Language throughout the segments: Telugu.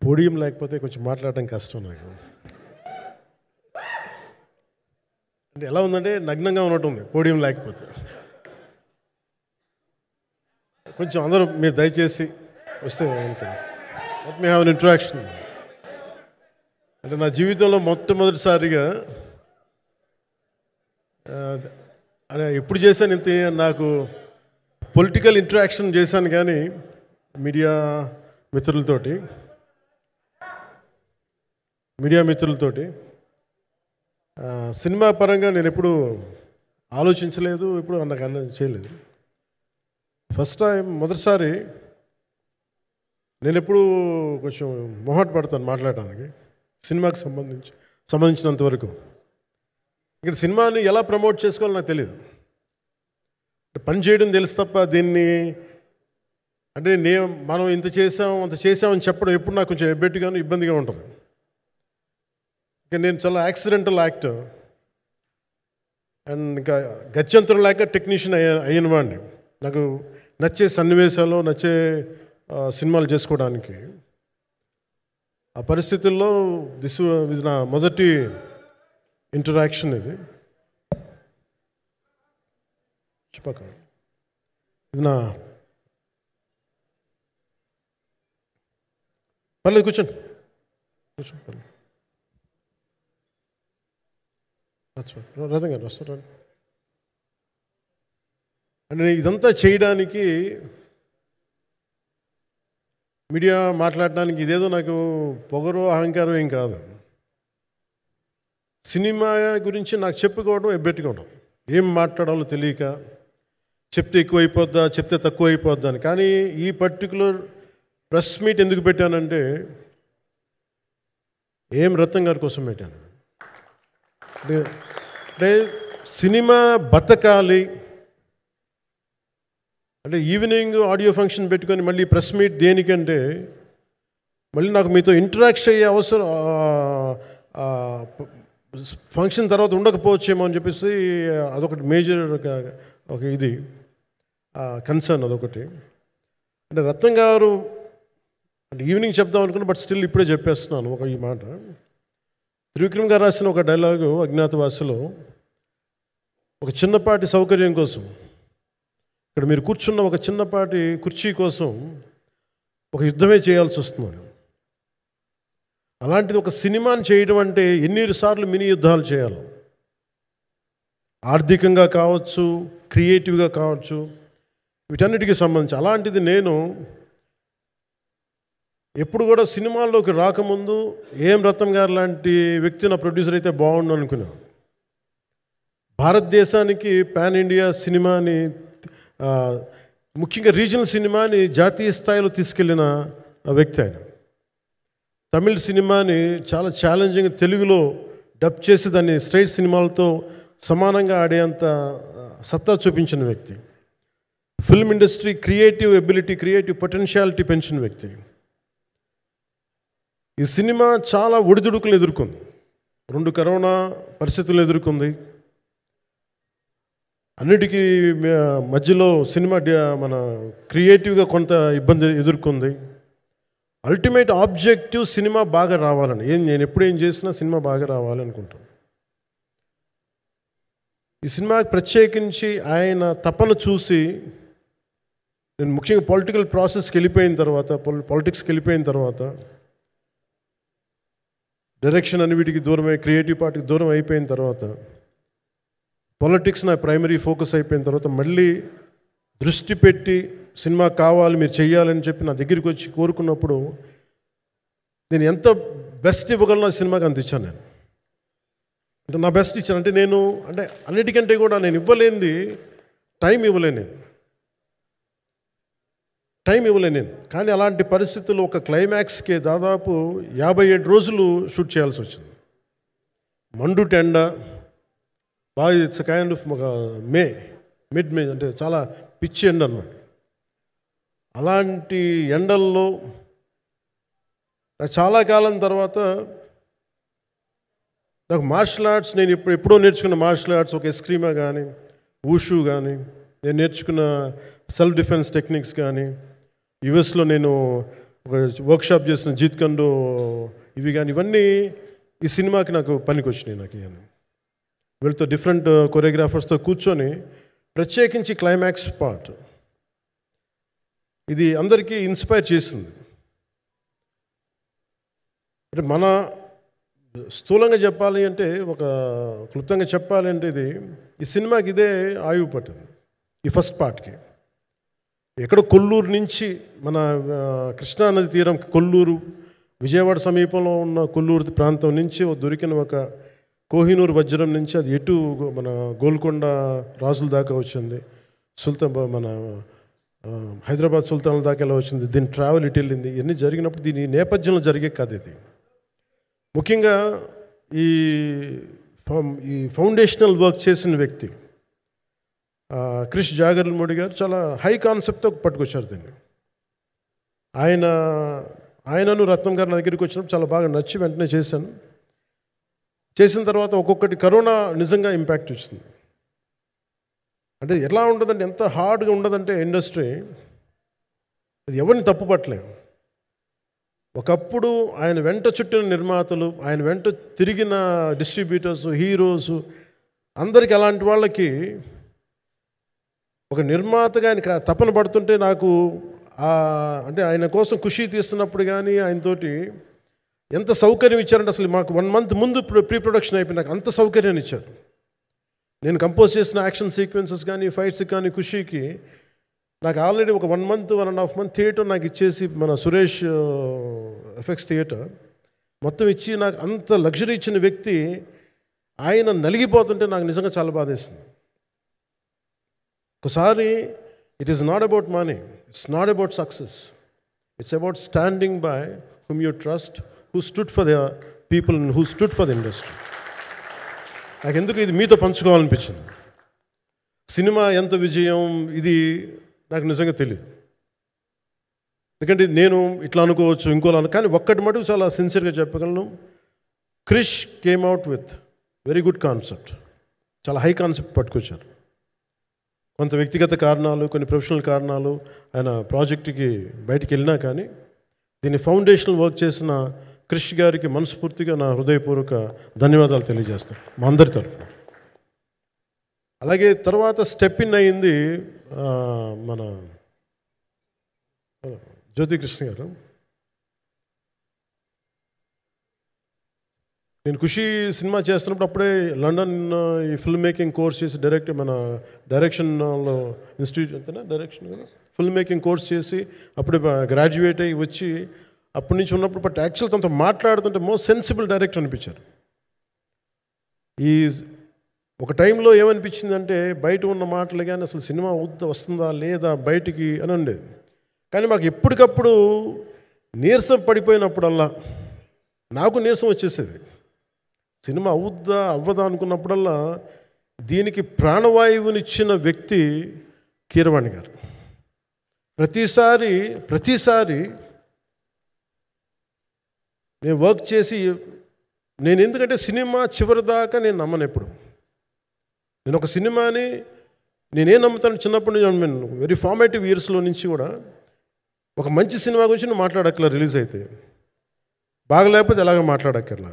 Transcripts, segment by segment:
పోడియం లేకపోతే కొంచెం మాట్లాడడం కష్టం నాకు. అంటే ఎలా ఉందంటే నగ్నంగా ఉన్నట్టుంది పోడియం లేకపోతే. కొంచెం అందరూ మీరు దయచేసి వస్తే let me have an interaction. అంటే నా జీవితంలో మొట్టమొదటిసారిగా అంటే ఎప్పుడు చేశాను ఇంత, నాకు పొలిటికల్ ఇంటరాక్షన్ చేశాను కానీ మీడియా మిత్రులతోటి సినిమా పరంగా నేను ఎప్పుడు ఆలోచించలేదు, ఎప్పుడు నాకు చేయలేదు. ఫస్ట్ టైం మొదటిసారి నేను ఎప్పుడు కొంచెం మొహాట పడతాను మాట్లాడడానికి సినిమాకి సంబంధించినంత వరకు. ఇక్కడ సినిమాని ఎలా ప్రమోట్ చేసుకోవాలో నాకు తెలియదు. పని చేయడం తెలుసు తప్ప దీన్ని అంటే మనం ఇంత చేసామని చెప్పడం ఎప్పుడు నాకు కొంచెం ఎబ్బెట్టుగాను ఇబ్బందిగా ఉంటుంది. ఇంకా నేను చాలా యాక్సిడెంటల్ యాక్టర్ అండ్ ఇంకా గత్యంతరం లేక టెక్నీషియన్ అయిన వాడిని. నాకు నచ్చే సన్నివేశాలు, నచ్చే సినిమాలు చేసుకోవడానికి ఆ పరిస్థితుల్లో ఇది నా మొదటి ఇంటరాక్షన్. ఇది నా పర్లేదు కూర్చోండి రథం గారు వస్తారు. అంటే ఇదంతా చేయడానికి మీడియా మాట్లాడడానికి ఇదేదో నాకు పొగరు అహంకారం ఏం కాదు. సినిమా గురించి నాకు చెప్పుకోవడం ఎబ్బెట్టుకోవడం, ఏం మాట్లాడాలో తెలియక చెప్తే ఎక్కువైపోద్దా చెప్తే తక్కువ అయిపోద్దా అని. కానీ ఈ పర్టికులర్ ప్రెస్ మీట్ ఎందుకు పెట్టానంటే రత్నం గారి కోసం పెట్టాను. అంటే సినిమా బతకాలి అంటే ఈవినింగ్ ఆడియో ఫంక్షన్ పెట్టుకొని మళ్ళీ ప్రెస్ మీట్ దేనికంటే మళ్ళీ నాకు మీతో ఇంటరాక్ట్ అయ్యే అవసరం ఫంక్షన్ తర్వాత ఉండకపోవచ్చేమో అని చెప్పేసి అదొకటి మేజర్ ఒక ఇది కన్సర్న్ అదొకటి. అంటే రత్నం గారు అంటే ఈవినింగ్ చెప్దాం అనుకున్నా, బట్ స్టిల్ ఇప్పుడే చెప్పేస్తున్నాను ఈ మాట. త్రివిక్రమ్ గారు రాసిన ఒక డైలాగు అజ్ఞాతవాసిలో, ఒక చిన్నపాటి సౌకర్యం కోసం, ఇక్కడ మీరు కూర్చున్న ఒక చిన్నపాటి కుర్చీ కోసం ఒక యుద్ధమే చేయాల్సి వస్తుంది. అలాంటిది ఒక సినిమాని చేయడం అంటే ఎన్నిసార్లు మినీ యుద్ధాలు చేయాలి, ఆర్థికంగా కావచ్చు, క్రియేటివ్గా కావచ్చు, వీటన్నిటికీ సంబంధించి. అలాంటిది నేను ఎప్పుడు కూడా సినిమాల్లోకి రాకముందు రత్నం గారు లాంటి వ్యక్తి నా ప్రొడ్యూసర్ అయితే బాగుండు అనుకున్నాను. భారతదేశానికి పాన్ ఇండియా సినిమాని, ముఖ్యంగా రీజనల్ సినిమాని జాతీయ స్థాయిలో తీసుకెళ్ళిన వ్యక్తి ఆయన. తమిళ సినిమాని చాలా ఛాలెంజింగ్ తెలుగులో డబ్ చేసి దాన్ని స్ట్రైట్ సినిమాలతో సమానంగా ఆడేంత సత్తా చూపించిన వ్యక్తి. Film industry creative ability, creative potentiality పెంచిన వ్యక్తి. ఈ సినిమా చాలా ఒడిదుడుకులు ఎదుర్కొంది, 2 కరోనా పరిస్థితులు ఎదుర్కొంది. అన్నిటికీ మధ్యలో సినిమా మన క్రియేటివ్గా కొంత ఇబ్బంది ఎదుర్కొంది. అల్టిమేట్ ఆబ్జెక్టివ్ సినిమా బాగా రావాలని, నేను ఎప్పుడు ఏం చేసినా సినిమా బాగా రావాలనుకుంటాను. ఈ సినిమాకి ప్రత్యేకించి ఆయన తపన చూసి నేను ముఖ్యంగా పొలిటికల్ ప్రాసెస్కి వెళ్ళిపోయిన తర్వాత, పాలిటిక్స్కి వెళ్ళిపోయిన తర్వాత, డైరెక్షన్ అన్ని వీటికి దూరమై క్రియేటివ్ పార్టీకి దూరం అయిపోయిన తర్వాత, పాలిటిక్స్ నా ప్రైమరీ ఫోకస్ అయిపోయిన తర్వాత మళ్ళీ దృష్టి పెట్టి సినిమా కావాలి మీరు చెయ్యాలని చెప్పి నా దగ్గరికి వచ్చి కోరుకున్నప్పుడు నేను ఎంత బెస్ట్ ఇవ్వగలను ఆ సినిమాకి అంత ఇచ్చాను. నేను అంటే నా బెస్ట్ ఇచ్చాను. అంటే నేను అంటే అన్నిటికంటే కూడా నేను ఇవ్వలేనిది టైం ఇవ్వలేను నేను. కానీ అలాంటి పరిస్థితుల్లో ఒక క్లైమాక్స్కి దాదాపు 57 రోజులు షూట్ చేయాల్సి వచ్చింది. మండు టెండ బాగా, ఇట్స్ కైండ్ ఆఫ్ ఒక మిడ్ మే అంటే చాలా పిచ్చి ఎండ అన్నమాట. అలాంటి ఎండల్లో చాలా కాలం తర్వాత నాకు మార్షల్ ఆర్ట్స్, నేను ఎప్పుడో నేర్చుకున్న మార్షల్ ఆర్ట్స్, ఒక ఎస్క్రీమా కానీ, ఊషు కానీ, నేను నేర్చుకున్న సెల్ఫ్ డిఫెన్స్ టెక్నిక్స్ కానీ, యుఎస్లో నేను ఒక వర్క్షాప్ చేసిన జీత్ కండు ఇవి కానీ ఇవన్నీ ఈ సినిమాకి నాకు పనికి వచ్చినాయి. నాకు ఇవన్నీ వీళ్ళతో డిఫరెంట్ కొరియోగ్రాఫర్స్తో కూర్చొని ప్రత్యేకించి క్లైమాక్స్ పార్ట్ ఇది అందరికీ ఇన్స్పైర్ చేసింది. అంటే మన స్థూలంగా చెప్పాలి అంటే, ఒక క్లుప్తంగా చెప్పాలి అంటే, ఈ సినిమాకి ఇదే ఆయువు పట్టింది. ఈ ఫస్ట్ పార్ట్కి ఎక్కడో కొల్లూరు నుంచి మన కృష్ణానది తీరం కొల్లూరు, విజయవాడ సమీపంలో ఉన్న కొల్లూరు ప్రాంతం నుంచి దొరికిన ఒక కోహినూరు వజ్రం నుంచి అది ఎటు మన గోల్కొండ రాజుల దాకా వచ్చింది, మన హైదరాబాద్ సుల్తాన్ల దాకా ఎలా వచ్చింది, దీని ట్రావెల్ ఇటు వెళ్ళింది. ఇవన్నీ జరిగినప్పుడు దీని నేపథ్యంలో జరిగే కథ ఇది. ముఖ్యంగా ఈ ఫౌండేషనల్ వర్క్ చేసిన వ్యక్తి క్రిష్ జాగర్లమూడి గారు చాలా హై కాన్సెప్ట్తో పట్టుకొచ్చారు దీన్ని. ఆయనను రత్నం గారు నా దగ్గరికి వచ్చినప్పుడు చాలా బాగా నచ్చి వెంటనే చేశాను. చేసిన తర్వాత ఒక్కొక్కటి కరోనా నిజంగా ఇంపాక్ట్ వచ్చింది. అంటే ఎలా ఉండదంటే, ఎంత హార్డ్గా ఉండదంటే ఇండస్ట్రీ, అది ఎవరిని తప్పు పట్టలేము. ఒకప్పుడు ఆయన వెంట చుట్టిన నిర్మాతలు, ఆయన వెంట తిరిగిన డిస్ట్రిబ్యూటర్స్, హీరోస్ అందరికి అలాంటి వాళ్ళకి ఒక నిర్మాతగా ఆయన తపన పడుతుంటే నాకు అంటే ఆయన కోసం ఖుషి తీస్తున్నప్పుడు కానీ ఆయనతోటి ఎంత సౌకర్యం ఇచ్చారంటే, అసలు మాకు 1 month ముందు ప్రీ ప్రొడక్షన్ అయిపోయి నాకు అంత సౌకర్యాన్ని ఇచ్చారు. నేను కంపోజ్ చేసిన యాక్షన్ సీక్వెన్సెస్ కానీ ఫైట్స్ కానీ ఖుషీకి నాకు ఆల్రెడీ ఒక 1 month 1.5 month థియేటర్ నాకు ఇచ్చేసి, మన సురేష్ ఎఫెక్ట్స్ థియేటర్ మొత్తం ఇచ్చి నాకు అంత లగ్జరీ ఇచ్చిన వ్యక్తి ఆయన నలిగిపోతుంటే నాకు నిజంగా చాలా బాధేస్తుంది. ఒకసారి it is not about money, it's not about success, it's about standing by whom you trust, who stood for the people and who stood for the industry. నాకు ఎందుకు ఇది మీతో పంచుకోవాలనిపించింది. సినిమా ఎంత విజయం ఇది నాకు నిజంగా తెలియదు, ఎందుకంటే నేను ఇట్లా అనుకోవచ్చు ఇంకోలా కానీ ఒక్కటి మటుకు చాలా సిన్సియర్గా చెప్పగలను. Krish came out with very good concept, చాలా హై కాన్సెప్ట్ పట్టుకొచ్చారు. కొంత వ్యక్తిగత కారణాలు, కొన్ని ప్రొఫెషనల్ కారణాలు ఆయన ప్రాజెక్టుకి బయటికి వెళ్ళినా కానీ దీన్ని ఫౌండేషనల్ వర్క్ చేసిన క్రిష్ గారికి మనస్ఫూర్తిగా నా హృదయపూర్వక ధన్యవాదాలు తెలియజేస్తాను మా అందరి తరఫున. అలాగే తర్వాత స్టెప్ ఇన్ అయ్యింది మన జ్యోతికృష్ణ గారు. నేను ఖుషి సినిమా చేస్తున్నప్పుడు అప్పుడే లండన్ ఈ ఫిల్మ్ మేకింగ్ కోర్స్ చేసి మన డైరెక్షన్లో ఇన్స్టిట్యూట్ అంతేనా డైరెక్షన్ ఫిల్మ్ మేకింగ్ కోర్స్ చేసి అప్పుడే గ్రాడ్యుయేట్ అయ్యి వచ్చి అప్పటి నుంచి ఉన్నప్పుడు బట్ యాక్చువల్ తనతో మాట్లాడుతుంటే మోస్ట్ సెన్సిబుల్ డైరెక్టర్ అనిపించారు. ఒక టైంలో ఏమనిపించిందంటే, బయట ఉన్న మాటలు కానీ అసలు సినిమా వస్తుందా లేదా బయటికి అని ఉండేది. కానీ మాకు ఎప్పటికప్పుడు నీరసం పడిపోయినప్పుడల్లా నాకు నీరసం వచ్చేసేది. సినిమా అవ్వదా అనుకున్నప్పుడల్లా దీనికి ప్రాణవాయువునిచ్చిన వ్యక్తి కీరవాణి గారు. ప్రతిసారి నేను వర్క్ చేసి నేను ఎందుకంటే సినిమా చివరిదాకా నేను నమ్మను. ఎప్పుడు నేను ఒక సినిమాని నేనేం నమ్ముతాను, చిన్నప్పటి నుంచి వెరీ ఫార్మేటివ్ ఇయర్స్లో నుంచి కూడా ఒక మంచి సినిమా గురించి నువ్వు మాట్లాడక్కర్లా, రిలీజ్ అయితే బాగలేకపోతే ఎలాగ మాట్లాడక్కర్లా.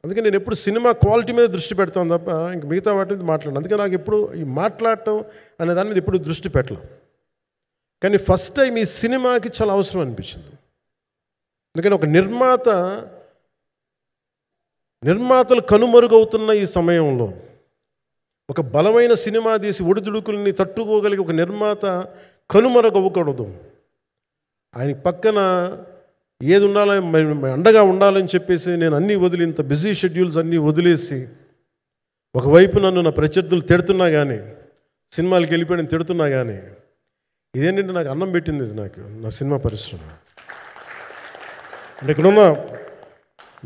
అందుకే నేను ఎప్పుడు సినిమా క్వాలిటీ మీద దృష్టి పెడతాను తప్ప ఇంక మిగతా వాటి మీద మాట్లాడను. అందుకే నాకు ఎప్పుడు ఈ మాట్లాడటం అనే దాని మీద ఎప్పుడు దృష్టి పెట్టలేం. కానీ ఫస్ట్ టైం ఈ సినిమాకి చాలా అవసరం అనిపించింది. అందుకని ఒక నిర్మాతలు కనుమరుగవుతున్న ఈ సమయంలో ఒక బలమైన సినిమా తీసి ఒడిదుడుకుల్ని తట్టుకోగలిగి ఒక నిర్మాత కనుమరుగవ్వకూడదు. ఆయన పక్కన ఏది ఉండాలని అండగా ఉండాలని చెప్పేసి నేను అన్నీ వదిలి, ఇంత బిజీ షెడ్యూల్స్ అన్నీ వదిలేసి, ఒకవైపు నన్ను నా ప్రత్యర్థులు తిడుతున్నా కానీ, సినిమాలకు వెళ్ళిపోయిన తిడుతున్నా కానీ, ఇదేంటంటే నాకు అన్నం పెట్టింది ఇది నాకు నా సినిమా పరిశ్రమ. అంటే ఇక్కడున్న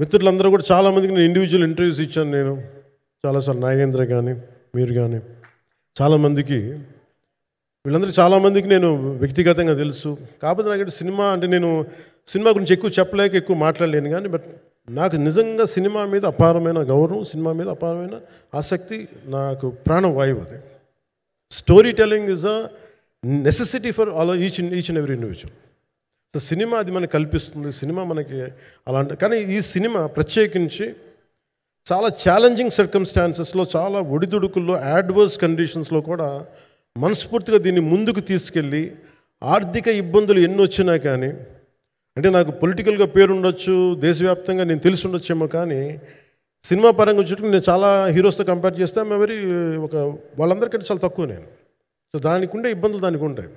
మిత్రులందరూ కూడా చాలామందికి నేను ఇండివిజువల్ ఇంటర్వ్యూస్ ఇచ్చాను. నేను చాలాసార్లు నాగేంద్ర కానీ మీరు కానీ చాలామందికి, వీళ్ళందరికీ చాలామందికి నేను వ్యక్తిగతంగా తెలుసు. కాకపోతే నాకు సినిమా అంటే నేను సినిమా గురించి ఎక్కువ చెప్పలేక ఎక్కువ మాట్లాడలేను. కానీ బట్ నాకు నిజంగా సినిమా మీద అపారమైన గౌరవం, సినిమా మీద అపారమైన ఆసక్తి, నాకు ప్రాణవాయువు అది. Story telling is a necessity for each and every individual. So cinema అది మనకి కల్పిస్తుంది, సినిమా మనకి అలాంటి. కానీ ఈ సినిమా ప్రత్యేకించి చాలా ఛాలెంజింగ్ సర్కమ్స్టాన్సెస్లో, చాలా ఒడిదుడుకుల్లో, యాడ్వర్స్ కండిషన్స్లో కూడా మనస్ఫూర్తిగా దీన్ని ముందుకు తీసుకెళ్ళి, ఆర్థిక ఇబ్బందులు ఎన్ని వచ్చినా కానీ, అంటే నాకు పొలిటికల్గా పేరుండొచ్చు, దేశవ్యాప్తంగా నేను తెలిసి ఉండొచ్చేమో, కానీ సినిమా పరంగా వచ్చేటప్పుడు నేను చాలా హీరోస్తో కంపేర్ చేస్తే వెరీ వాళ్ళందరికంటే చాలా తక్కువ నేను. సో దానికి ఉండే ఇబ్బందులు దానికి ఉంటాయి.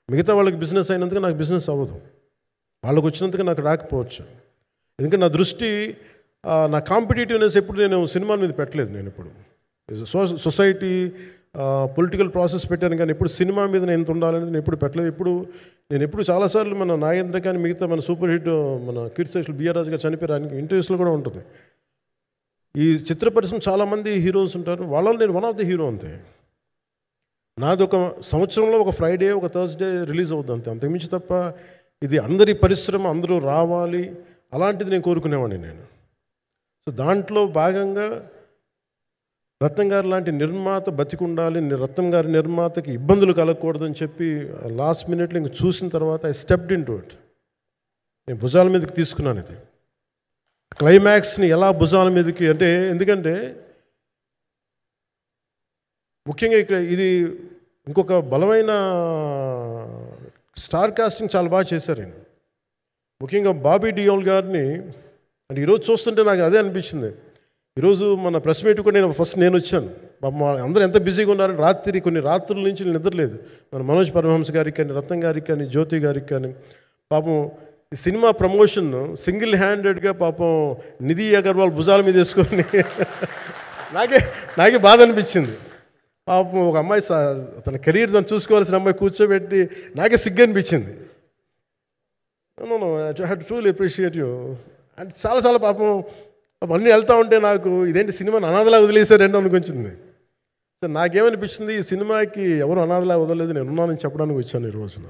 మిగతా వాళ్ళకి బిజినెస్ అయినందుకు నాకు బిజినెస్ అవ్వదు, వాళ్ళకు వచ్చినందుకు నాకు రాకపోవచ్చు. ఎందుకంటే నా దృష్టి, నా కాంపిటేటివ్నెస్ ఎప్పుడు నేను సినిమాల మీద పెట్టలేదు. నేను ఇప్పుడు సొసైటీ పొలిటికల్ ప్రాసెస్ పెట్టాను, కానీ ఎప్పుడు సినిమా మీద నేను ఎంత ఉండాలనేది నేను ఎప్పుడు పెట్టలేదు. నేను ఎప్పుడు చాలాసార్లు మన నాగేంద్ర కానీ మిగతా మన సూపర్ హిట్ మన కీర్తిశేషులు బిఆర్ రాజు గారు చనిపోయారు ఇంటర్వ్యూస్లో కూడా ఉంటుంది. ఈ చిత్ర పరిశ్రమ చాలామంది హీరోస్ ఉంటారు, వాళ్ళలో నేను వన్ ఆఫ్ ది హీరో అంతే. నాది ఒక సంవత్సరంలో ఒక ఫ్రైడే, ఒక థర్స్డే రిలీజ్ అవుతుంది అంతే, అంతకుమించి తప్ప ఇది అందరి పరిశ్రమ, అందరూ రావాలి అలాంటిది నేను కోరుకునేవాడిని నేను. సో దాంట్లో భాగంగా రత్నం గారు లాంటి నిర్మాత బతికుండాలి, రత్నం గారి నిర్మాతకి ఇబ్బందులు కలగకూడదని చెప్పి లాస్ట్ మినిట్లో ఇంక చూసిన తర్వాత I stepped in to it. నేను భుజాల మీదకి తీసుకున్నాను ఇది. క్లైమాక్స్ని ఎలా భుజాల మీదకి అంటే, ఎందుకంటే ముఖ్యంగా ఇక్కడ ఇది ఇంకొక బలమైన స్టార్ కాస్టింగ్ చాలా బాగా చేశారు ఆయన. ముఖ్యంగా బాబీ డియోల్ గారిని అంటే ఈరోజు చూస్తుంటే నాకు అదే అనిపించింది. ఈరోజు మన ప్రెస్ మీట్ కూడా నేను వచ్చాను. పాపం అందరూ ఎంత బిజీగా ఉన్నారని కొన్ని రాత్రుల నుంచి నిద్రలేదు. మన మనోజ్ పరమహంస గారికి కానీ, రత్నం గారికి కానీ, జ్యోతి గారికి కానీ. పాపం ఈ సినిమా ప్రమోషన్ సింగిల్ హ్యాండెడ్గా పాపం నిధి అగర్వాల్ భుజాల మీద వేసుకొని నాకే బాధ అనిపించింది. పాపం ఒక అమ్మాయి తన కెరీర్ తను చూసుకోవాల్సిన అమ్మాయి కూర్చోబెట్టి నాకే సిగ్గు అనిపించింది. I have to truly appreciate you. అంటే చాలా పాపం అన్నీ వెళ్తూ ఉంటే నాకు ఇదేంటి సినిమాని అనాథలా వదిలేశారండి అనిపించింది. సో నాకేమనిపించింది, ఈ సినిమాకి ఎవరు అనాథలా వదలలేదు, నేను ఉన్నానని చెప్పడానికి వచ్చాను ఈ రోజున.